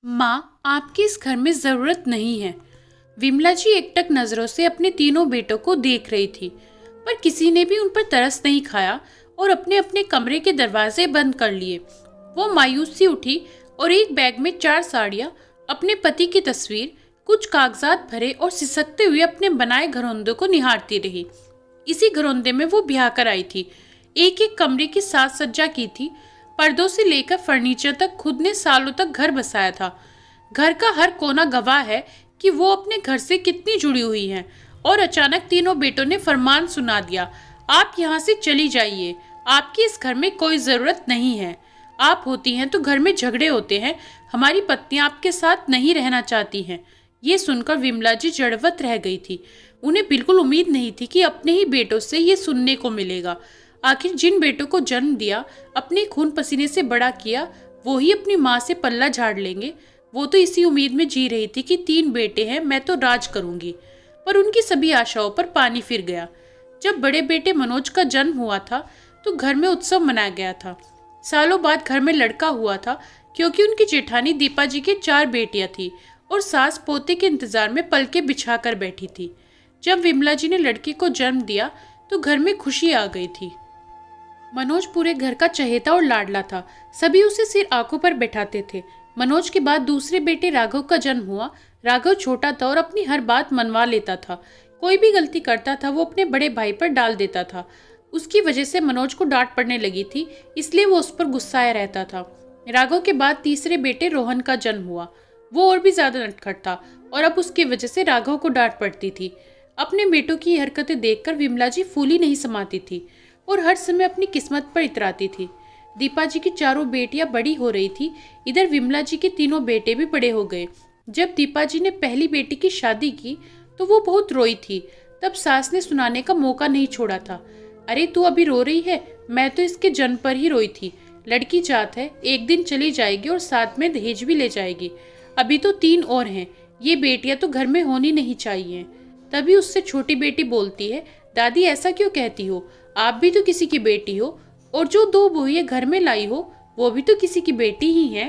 माँ, आपकी इस घर में जरूरत नहीं है। विमला जी एकटक नजरों से अपने तीनों बेटों को देख रही थी, पर किसी ने भी उन पर तरस नहीं खाया और अपने अपने कमरे के दरवाजे बंद कर लिए। वो मायूस सी उठी और एक बैग में 4 साड़ियाँ, अपने पति की तस्वीर, कुछ कागजात भरे और सिसकते हुए अपने बनाए घरौंदे को निहारती रही। इसी घरौंदे में वो ब्याह कर आई थी। एक एक कमरे की साज सज्जा की थी। पर्दों से लेकर फर्नीचर तक खुद ने सालों तक घर बसाया था। घर का हर कोना गवाह है कि वो अपने घर से कितनी जुड़ी हुई हैं। और अचानक तीनों बेटों ने फरमान सुना दिया, आप यहाँ से चली जाइए, आपकी इस घर में कोई ज़रूरत नहीं है। आप होती हैं तो घर में झगड़े होते हैं, हमारी पत्नियां आपके साथ नहीं रहना चाहती हैं। ये सुनकर विमला जी जड़वत रह गई थी। उन्हें बिल्कुल उम्मीद नहीं थी कि अपने ही बेटों से ये सुनने को मिलेगा। आखिर जिन बेटों को जन्म दिया, अपने खून पसीने से बड़ा किया, वो ही अपनी माँ से पल्ला झाड़ लेंगे। वो तो इसी उम्मीद में जी रही थी कि 3 बेटे हैं, मैं तो राज करूंगी। पर उनकी सभी आशाओं पर पानी फिर गया। जब बड़े बेटे मनोज का जन्म हुआ था तो घर में उत्सव मनाया गया था। सालों बाद घर में लड़का हुआ था, क्योंकि उनकी जेठानी दीपा जी के 4 बेटियां थी और सास पोते के इंतजार में पलके बिछा कर बैठी थी। जब विमला जी ने लड़के को जन्म दिया तो घर में खुशी आ गई थी। मनोज पूरे घर का चहेता और लाडला था। सभी उसे सिर आंखों पर बैठाते थे। मनोज के बाद दूसरे बेटे राघव का जन्म हुआ। राघव छोटा था और अपनी हर बात मनवा लेता था। कोई भी गलती करता था वो अपने बड़े भाई पर डाल देता था। उसकी वजह से मनोज को डांट पड़ने लगी थी, इसलिए वो उस पर गुस्साया रहता था। राघव के बाद तीसरे बेटे रोहन का जन्म हुआ। वो और भी ज्यादा नटखट था और अब उसकी वजह से राघव को डांट पड़ती थी। अपने बेटों की हरकतें देखकर विमला जी फूली नहीं समाती थी और हर समय अपनी किस्मत पर इतराती थी। दीपा जी की 4 बेटियां बड़ी हो रही थी, इधर विमला जी के 3 बेटे भी बड़े हो गए। जब दीपा जी ने पहली बेटी की शादी की तो वो बहुत रोई थी। तब सास ने सुनाने का मौका नहीं छोड़ा था, अरे तू अभी रो रही है, मैं तो इसके जन्म पर ही रोई थी। लड़की जात है, एक दिन चली जाएगी और साथ में दहेज भी ले जाएगी। अभी तो 3 और हैं, ये बेटियां तो घर में होनी नहीं चाहिए। तभी उससे छोटी बेटी बोलती है, दादी ऐसा क्यों कहती हो, आप भी तो किसी की बेटी हो, और जो 2 बुढ़िया घर में लाई हो वो भी तो किसी की बेटी ही है।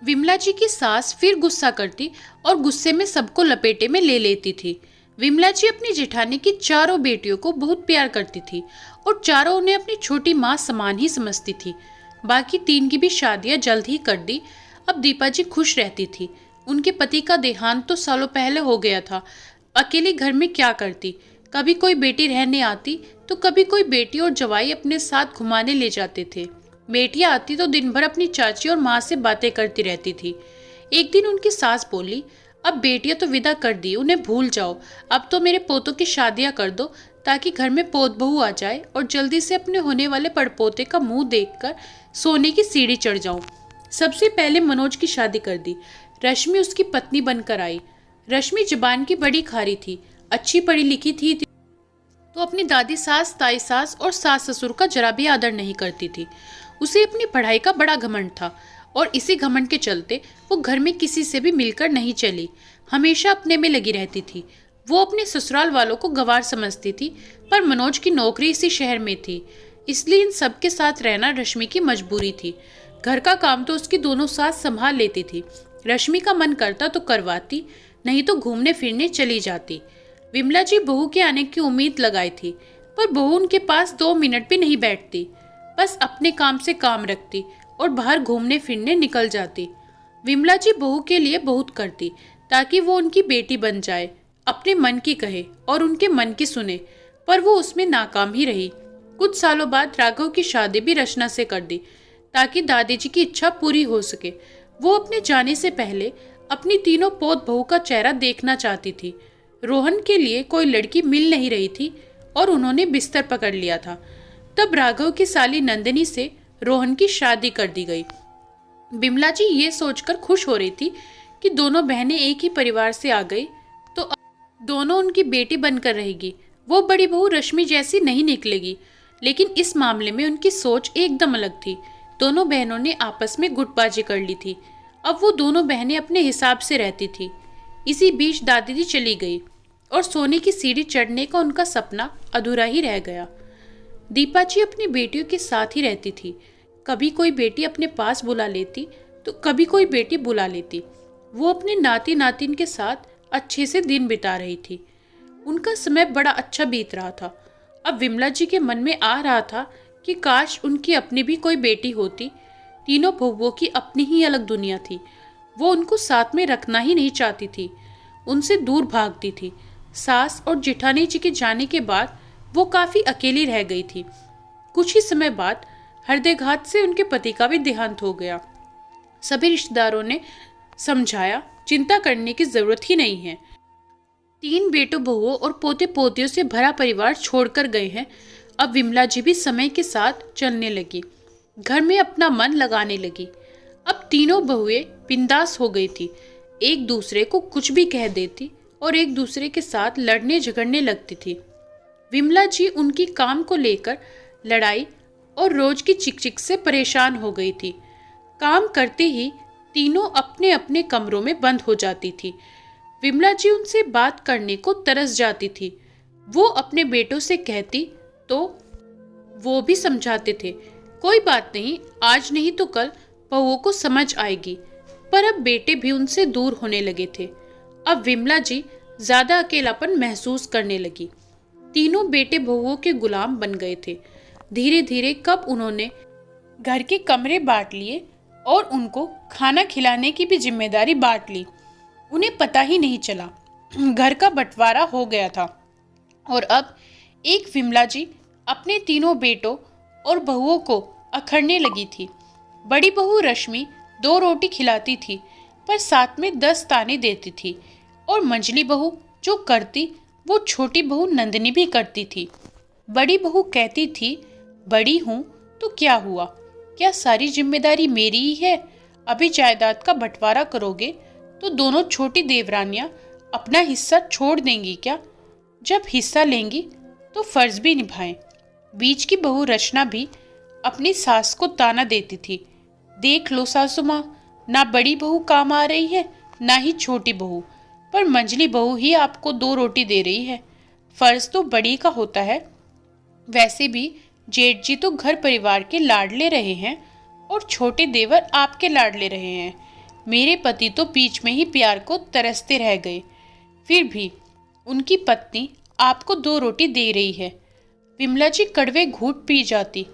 विमला जी की सास फिर गुस्सा करती और गुस्से में सबको लपेटे में ले लेती थी। विमला जी अपनी जेठानी की 4 बेटियों को बहुत प्यार करती थी और चारों उन्हें अपनी छोटी माँ समान ही समझती थी। बाकी 3 की भी शादियां जल्द ही कर दी। अब दीपा जी खुश रहती थी। उनके पति का देहांत तो सालों पहले हो गया था। अकेली घर में क्या करती, कभी कोई बेटी रहने आती तो कभी कोई बेटी और जवाई अपने साथ घुमाने ले जाते थे। बेटियां आती तो दिन भर अपनी चाची और माँ से बातें करती रहती थी। एक दिन उनकी सास बोली, अब बेटियां तो विदा कर दी, उन्हें भूल जाओ, अब तो मेरे पोतों की शादियां कर दो ताकि घर में पोत बहू आ जाए और जल्दी से अपने होने वाले पड़पोते का मुंह देखकर सोने की सीढ़ी चढ़ जाऊं। सबसे पहले मनोज की शादी कर दी। रश्मि उसकी पत्नी बनकर आई। रश्मि जुबान की बड़ी खारी थी, अच्छी पढ़ी लिखी थी तो अपनी दादी सास, ताई सास और सास ससुर का जरा भी आदर नहीं करती थी। उसे अपनी पढ़ाई का बड़ा घमंड था और इसी घमंड के चलते वो घर में किसी से भी मिलकर नहीं चली, हमेशा अपने में लगी रहती थी। वो अपने ससुराल वालों को गंवार समझती थी, पर मनोज की नौकरी इसी शहर में थी, इसलिए इन सब के साथ रहना रश्मि की मजबूरी थी। घर का काम तो उसकी दोनों सास संभाल लेती थी। रश्मि का मन करता तो करवाती, नहीं तो घूमने फिरने चली जाती। विमला जी बहू के आने की उम्मीद लगाई थी, पर बहू उनके पास 2 मिनट भी नहीं बैठती, बस अपने काम से काम रखती और बाहर घूमने फिरने निकल जाती। विमला जी बहू के लिए बहुत करती ताकि वो उनकी बेटी बन जाए, अपने मन की कहे और उनके मन की सुने, पर वो उसमें नाकाम ही रही। कुछ सालों बाद राघव की शादी भी रचना से कर दी ताकि दादी जी की इच्छा पूरी हो सके। वो अपने जाने से पहले अपनी 3 पोत बहू का चेहरा देखना चाहती थी। रोहन के लिए कोई लड़की मिल नहीं रही थी और उन्होंने बिस्तर पकड़ लिया था। तब राघव की साली नंदिनी से रोहन की शादी कर दी गई। बिमला जी ये सोचकर खुश हो रही थी कि दोनों बहनें एक ही परिवार से आ गई तो अब दोनों उनकी बेटी बनकर रहेगी। वो बड़ी बहू रश्मि जैसी नहीं निकलेगी, लेकिन इस मामले में उनकी सोच एकदम अलग थी। दोनों बहनों ने आपस में गुटबाजी कर ली थी। अब वो दोनों बहनें अपने हिसाब से रहती थी। इसी बीच दादी जी चली गई और सोने की सीढ़ी चढ़ने का उनका सपना अधूरा ही रह गया। दीपा जी अपनी बेटियों के साथ ही रहती थी। कभी कोई बेटी अपने पास बुला लेती तो कभी कोई बेटी बुला लेती। वो अपने नाती नातिन के साथ अच्छे से दिन बिता रही थी। उनका समय बड़ा अच्छा बीत रहा था। अब विमला जी के मन में आ रहा था कि काश उनकी अपनी भी कोई बेटी होती। तीनों बहुओं की अपनी ही अलग दुनिया थी। वो उनको साथ में रखना ही नहीं चाहती थी, उनसे दूर भागती थी। सास और जेठानी जी के जाने के बाद वो काफ़ी अकेली रह गई थी। कुछ ही समय बाद हृदयघात से उनके पति का भी देहांत हो गया। सभी रिश्तेदारों ने समझाया चिंता करने की जरूरत ही नहीं है। 3 बेटों बहुओं और पोते पोतियों से भरा परिवार छोड़कर गए हैं। अब विमला जी भी समय के साथ चलने लगी, घर में अपना मन लगाने लगी। अब तीनों बहुएं बिंदास हो गई थी, एक दूसरे को कुछ भी कह देती और एक दूसरे के साथ लड़ने झगड़ने लगती थी। विमला जी उनकी काम को लेकर लड़ाई और रोज की चिकचिक से परेशान हो गई थी। काम करते ही तीनों अपने अपने कमरों में बंद हो जाती थी। विमला जी उनसे बात करने को तरस जाती थी। वो अपने बेटों से कहती तो वो भी समझाते थे, कोई बात नहीं, आज नहीं तो कल बहुओं को समझ आएगी। पर अब बेटे भी उनसे दूर होने लगे थे। अब विमला जी ज्यादा अकेलापन महसूस करने लगी। तीनों बेटे बहुओं के गुलाम बन गए थे। धीरे धीरे कब उन्होंने घर के कमरे बांट लिए और उनको खाना खिलाने की भी जिम्मेदारी बांट ली, उन्हें पता ही नहीं चला। घर का बंटवारा हो गया था और अब एक विमला जी अपने तीनों बेटों और बहुओं को अखड़ने लगी थी। बड़ी बहू रश्मि 2 रोटी खिलाती थी पर साथ में 10 ताने देती थी और मंझली बहू जो करती वो छोटी बहू नंदिनी भी करती थी। बड़ी बहू कहती थी, बड़ी हूँ तो क्या हुआ, क्या सारी जिम्मेदारी मेरी ही है? अभी जायदाद का बंटवारा करोगे तो दोनों छोटी देवरानियां अपना हिस्सा छोड़ देंगी क्या? जब हिस्सा लेंगी तो फर्ज भी निभाएं। बीच की बहू रचना भी अपनी सास को ताना देती थी, देख लो सासू माँ, ना बड़ी बहू काम आ रही है ना ही छोटी बहू, पर मंझली बहू ही आपको 2 रोटी दे रही है। फर्ज तो बड़ी का होता है। वैसे भी जेठ जी तो घर परिवार के लाडले रहे हैं और छोटे देवर आपके लाडले रहे हैं। मेरे पति तो बीच में ही प्यार को तरसते रह गए, फिर भी उनकी पत्नी आपको 2 रोटी दे रही है। विमला जी कड़वे घूंट पी जाती।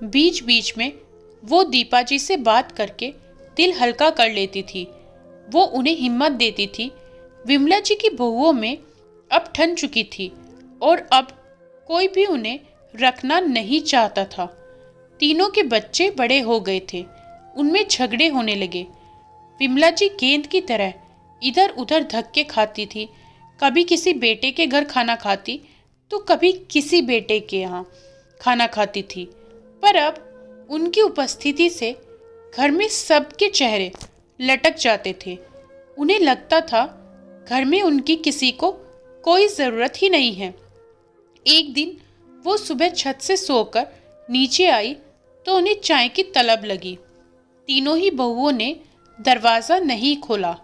बीच बीच में वो दीपा जी से बात करके दिल हल्का कर लेती थी। वो उन्हें हिम्मत देती थी। विमला जी की बहुओं में अब ठन चुकी थी और अब कोई भी उन्हें रखना नहीं चाहता था। तीनों के बच्चे बड़े हो गए थे, उनमें झगड़े होने लगे। विमला जी गेंद की तरह इधर उधर धक्के खाती थी। कभी किसी बेटे के घर खाना खाती तो कभी किसी बेटे के यहाँ खाना खाती थी। पर अब उनकी उपस्थिति से घर में सबके चेहरे लटक जाते थे। उन्हें लगता था घर में उनकी किसी को कोई ज़रूरत ही नहीं है। एक दिन वो सुबह छत से सोकर नीचे आई तो उन्हें चाय की तलब लगी। तीनों ही बहुओं ने दरवाज़ा नहीं खोला।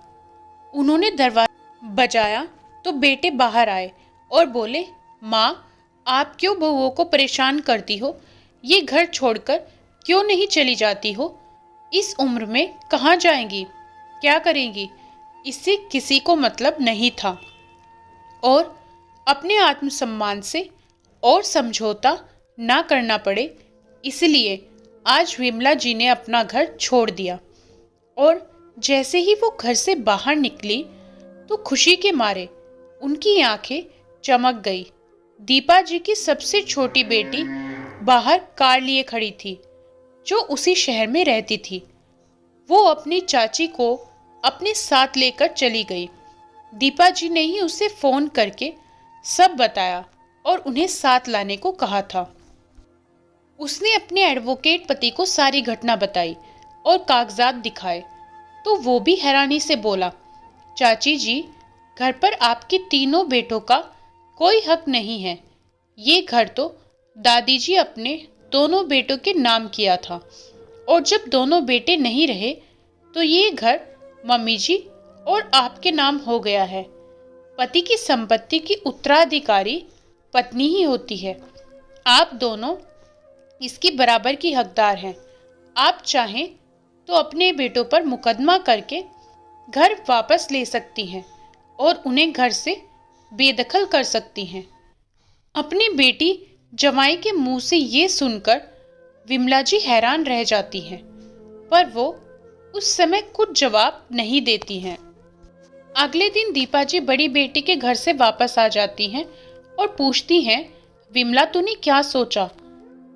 उन्होंने दरवाज़ा बजाया तो बेटे बाहर आए और बोले, माँ, आप क्यों बहुओं को परेशान करती हो? ये घर छोड़कर क्यों नहीं चली जाती हो? इस उम्र में कहाँ जाएंगी, क्या करेंगी? इससे किसी को मतलब नहीं था और अपने आत्मसम्मान से और समझौता ना करना पड़े, इसलिए आज विमला जी ने अपना घर छोड़ दिया। और जैसे ही वो घर से बाहर निकली तो खुशी के मारे उनकी आंखें चमक गई। दीपा जी की सबसे छोटी बेटी बाहर कार लिए खड़ी थी, जो उसी शहर में रहती थी। वो अपनी चाची को अपने साथ लेकर चली गई। दीपा जी ने ही उसे फोन करके सब बताया और उन्हें साथ लाने को कहा था। उसने अपने एडवोकेट पति को सारी घटना बताई और कागजात दिखाए तो वो भी हैरानी से बोला, चाची जी, घर पर आपके तीनों बेटों का कोई हक नहीं है। ये घर तो दादी जी अपने दोनों बेटों के नाम किया था और जब दोनों बेटे नहीं रहे तो ये घर मम्मी जी और आपके नाम हो गया है। पति की संपत्ति की उत्तराधिकारी पत्नी ही होती है। आप दोनों इसकी बराबर की हकदार हैं। आप चाहें तो अपने बेटों पर मुकदमा करके घर वापस ले सकती हैं और उन्हें घर से बेदखल कर सकती हैं। अपनी बेटी जमाई के मुंह से ये सुनकर विमला जी हैरान रह जाती हैं, पर वो उस समय कुछ जवाब नहीं देती हैं। अगले दिन दीपा जी बड़ी बेटी के घर से वापस आ जाती हैं और पूछती हैं, विमला तूने क्या सोचा?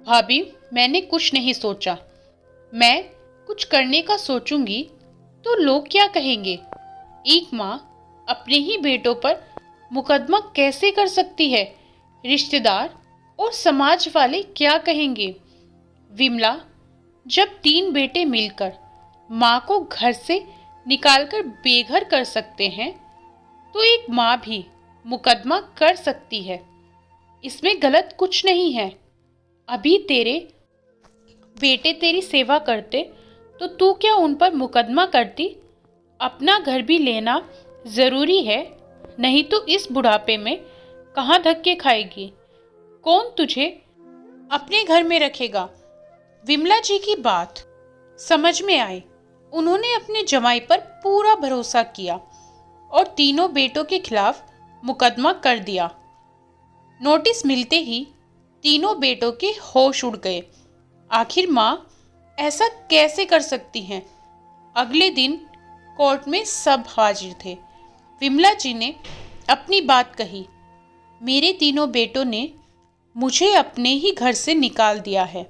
भाभी, मैंने कुछ नहीं सोचा। मैं कुछ करने का सोचूंगी तो लोग क्या कहेंगे? एक माँ अपने ही बेटों पर मुकदमा कैसे कर सकती है? रिश्तेदार और समाज वाले क्या कहेंगे? विमला, जब 3 बेटे मिलकर माँ को घर से निकालकर बेघर कर सकते हैं तो एक माँ भी मुकदमा कर सकती है। इसमें गलत कुछ नहीं है। अभी तेरे बेटे तेरी सेवा करते तो तू क्या उन पर मुकदमा करती? अपना घर भी लेना जरूरी है, नहीं तो इस बुढ़ापे में कहाँ धक्के खाएगी? कौन तुझे अपने घर में रखेगा? विमला जी की बात समझ में आई। उन्होंने अपने जमाई पर पूरा भरोसा किया और तीनों बेटों के खिलाफ मुकदमा कर दिया। नोटिस मिलते ही तीनों बेटों के होश उड़ गए। आखिर माँ ऐसा कैसे कर सकती हैं? अगले दिन कोर्ट में सब हाजिर थे। विमला जी ने अपनी बात कही, मेरे तीनों बेटों ने मुझे अपने ही घर से निकाल दिया है,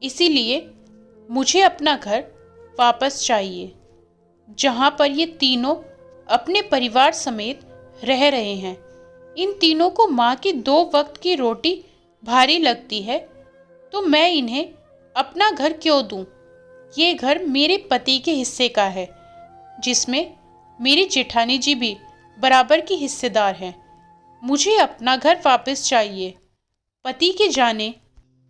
इसीलिए मुझे अपना घर वापस चाहिए, जहाँ पर ये तीनों अपने परिवार समेत रह रहे हैं। इन तीनों को माँ की 2 वक्त की रोटी भारी लगती है, तो मैं इन्हें अपना घर क्यों दूँ? ये घर मेरे पति के हिस्से का है, जिसमें मेरी जेठानी जी भी बराबर की हिस्सेदार हैं। मुझे अपना घर वापस चाहिए। पति के जाने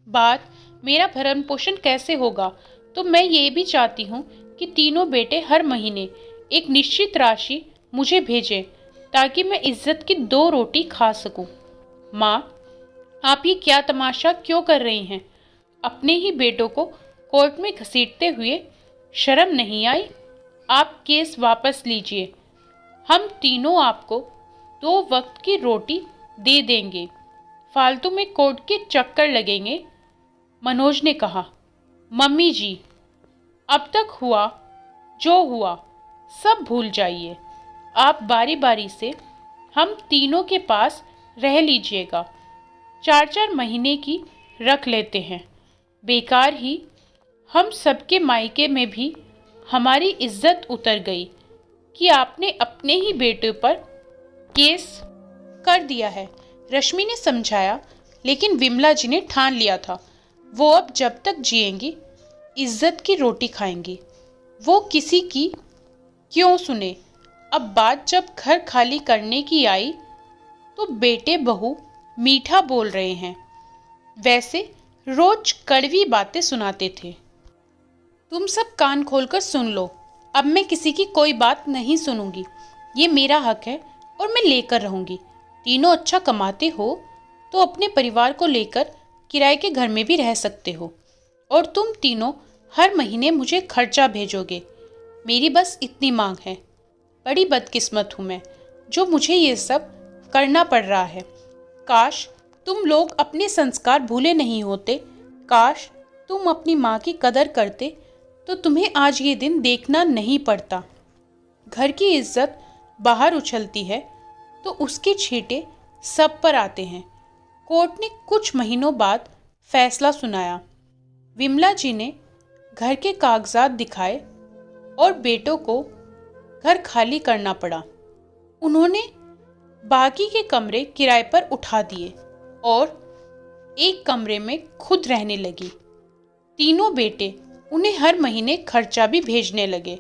बाद मेरा भरण पोषण कैसे होगा? तो मैं ये भी चाहती हूँ कि तीनों बेटे हर महीने एक निश्चित राशि मुझे भेजें, ताकि मैं इज्जत की 2 रोटी खा सकूं। माँ, आप ये क्या तमाशा क्यों कर रही हैं? अपने ही बेटों को कोर्ट में घसीटते हुए शर्म नहीं आई? आप केस वापस लीजिए। हम तीनों आपको 2 वक्त की रोटी दे देंगे। फालतू में कोर्ट के चक्कर लगेंगे। मनोज ने कहा, मम्मी जी, अब तक हुआ जो हुआ सब भूल जाइए। आप बारी बारी से हम तीनों के पास रह लीजिएगा। 4-4 महीने की रख लेते हैं। बेकार ही हम सबके मायके में भी हमारी इज्जत उतर गई कि आपने अपने ही बेटे पर केस कर दिया है। रश्मि ने समझाया, लेकिन विमला जी ने ठान लिया था, वो अब जब तक जिएंगी इज्जत की रोटी खाएंगी। वो किसी की क्यों सुने? अब बात जब घर खाली करने की आई तो बेटे बहू मीठा बोल रहे हैं। वैसे रोज कड़वी बातें सुनाते थे। तुम सब कान खोलकर सुन लो, अब मैं किसी की कोई बात नहीं सुनूंगी। ये मेरा हक है और मैं लेकर रहूंगी। तीनों अच्छा कमाते हो तो अपने परिवार को लेकर किराए के घर में भी रह सकते हो, और तुम तीनों हर महीने मुझे खर्चा भेजोगे। मेरी बस इतनी मांग है। बड़ी बदकिस्मत हूँ मैं जो मुझे ये सब करना पड़ रहा है। काश तुम लोग अपने संस्कार भूले नहीं होते। काश तुम अपनी माँ की कदर करते तो तुम्हें आज ये दिन देखना नहीं पड़ता। घर की इज्जत बाहर उछलती है तो उसके छींटे सब पर आते हैं। कोर्ट ने कुछ महीनों बाद फैसला सुनाया। विमला जी ने घर के कागजात दिखाए और बेटों को घर खाली करना पड़ा। उन्होंने बाकी के कमरे किराए पर उठा दिए और एक कमरे में खुद रहने लगी। तीनों बेटे उन्हें हर महीने खर्चा भी भेजने लगे।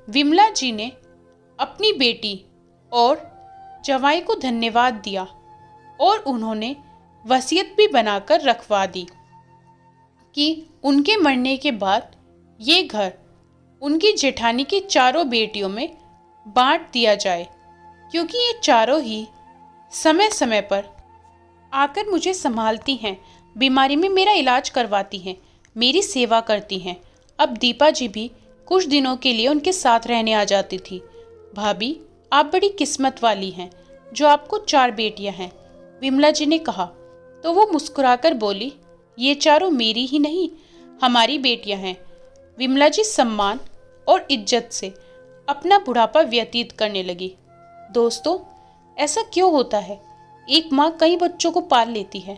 विमला जी ने अपनी बेटी और जवाई को धन्यवाद दिया और उन्होंने वसीयत भी बनाकर रखवा दी कि उनके मरने के बाद ये घर उनकी जेठानी की 4 बेटियों में बांट दिया जाए, क्योंकि ये चारों ही समय समय पर आकर मुझे संभालती हैं, बीमारी में मेरा इलाज करवाती हैं, मेरी सेवा करती हैं। अब दीपा जी भी कुछ दिनों के लिए उनके साथ रहने आ जाती थी। भाभी, आप बड़ी किस्मत वाली हैं जो आपको 4 बेटियां हैं, विमला जी ने कहा। तो वो मुस्कुराकर बोली, ये चारों मेरी ही नहीं, हमारी बेटियां हैं। विमला जी सम्मान और इज्जत से अपना बुढ़ापा व्यतीत करने लगी। दोस्तों, ऐसा क्यों होता है? एक माँ कई बच्चों को पाल लेती है,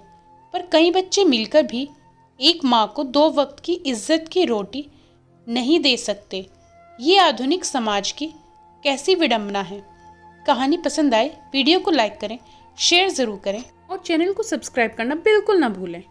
पर कई बच्चे मिलकर भी एक माँ को 2 वक्त की इज्जत की रोटी नहीं दे सकते। ये आधुनिक समाज की कैसी विडंबना है। कहानी पसंद आए वीडियो को लाइक करें, शेयर ज़रूर करें और चैनल को सब्सक्राइब करना बिल्कुल ना भूलें।